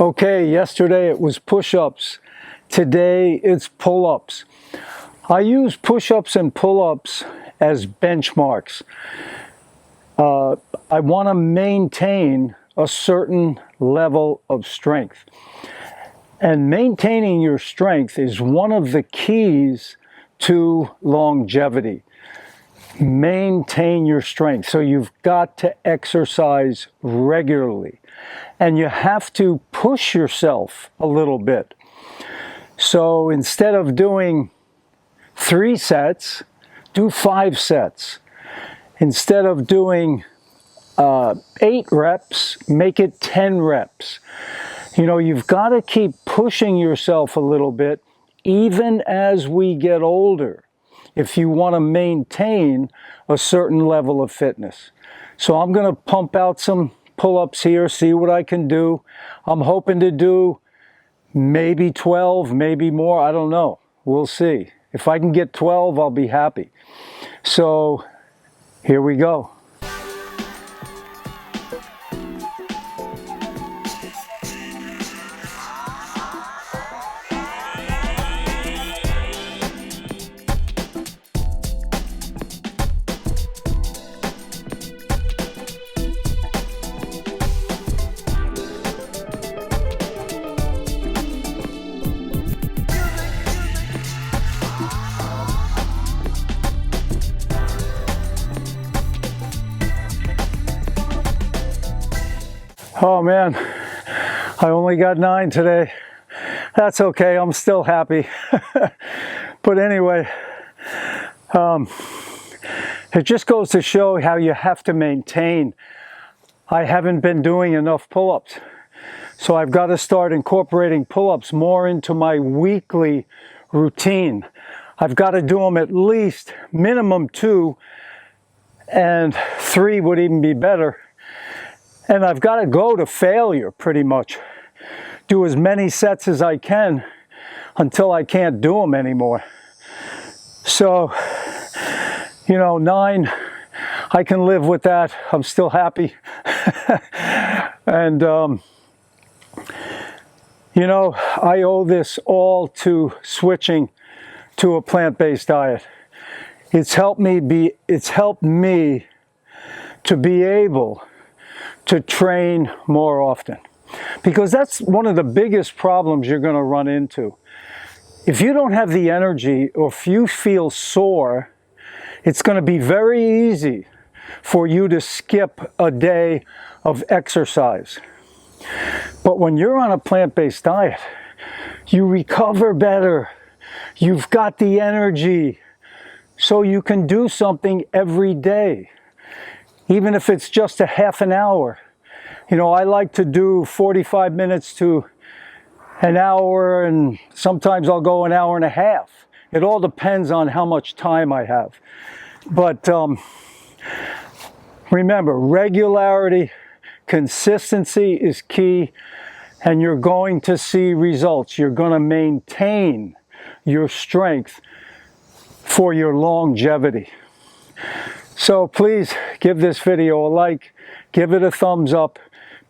Okay, yesterday it was push-ups. Today it's pull-ups. I use push-ups and pull-ups as benchmarks. I want to maintain a certain level of strength. And maintaining your strength is one of the keys to longevity. Maintain your strength. So you've got to exercise regularly. And you have to push yourself a little bit. So instead of doing 3 sets, do 5 sets. Instead of doing 8 reps, make it 10 reps. You know, you've got to keep pushing yourself a little bit, even as we get older, if you want to maintain a certain level of fitness. So I'm going to pump out some pull-ups here, see what I can do. I'm hoping to do maybe 12, maybe more. I don't know. We'll see. If I can get 12, I'll be happy. So here we go. Oh man, I only got 9 today. That's okay, I'm still happy. But anyway, it just goes to show how you have to maintain. I haven't been doing enough pull-ups. So I've got to start incorporating pull-ups more into my weekly routine. I've got to do them at least minimum 2, and 3 would even be better. And I've got to go to failure pretty much. Do as many sets as I can until I can't do them anymore. So, you know, 9, I can live with that. I'm still happy. And, you know, I owe this all to switching to a plant-based diet. It's helped me to be able to train more often, because that's one of the biggest problems you're going to run into. If you don't have the energy, or if you feel sore, it's going to be very easy for you to skip a day of exercise. But when you're on a plant-based diet, you recover better. You've got the energy, so you can do something every day. Even if it's just a half an hour. You know, I like to do 45 minutes to an hour, and sometimes I'll go an hour and a half. It all depends on how much time I have. But remember, regularity, consistency is key, and you're going to see results. You're going to maintain your strength for your longevity. So please give this video a like, give it a thumbs up.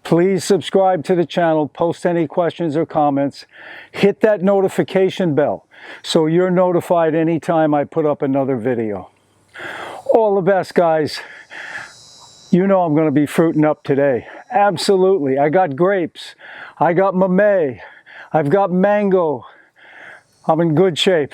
Please subscribe to the channel, post any questions or comments. Hit that notification bell so you're notified anytime I put up another video. All the best, guys. You know I'm going to be fruiting up today. Absolutely. I got grapes. I got mamey. I've got mango. I'm in good shape.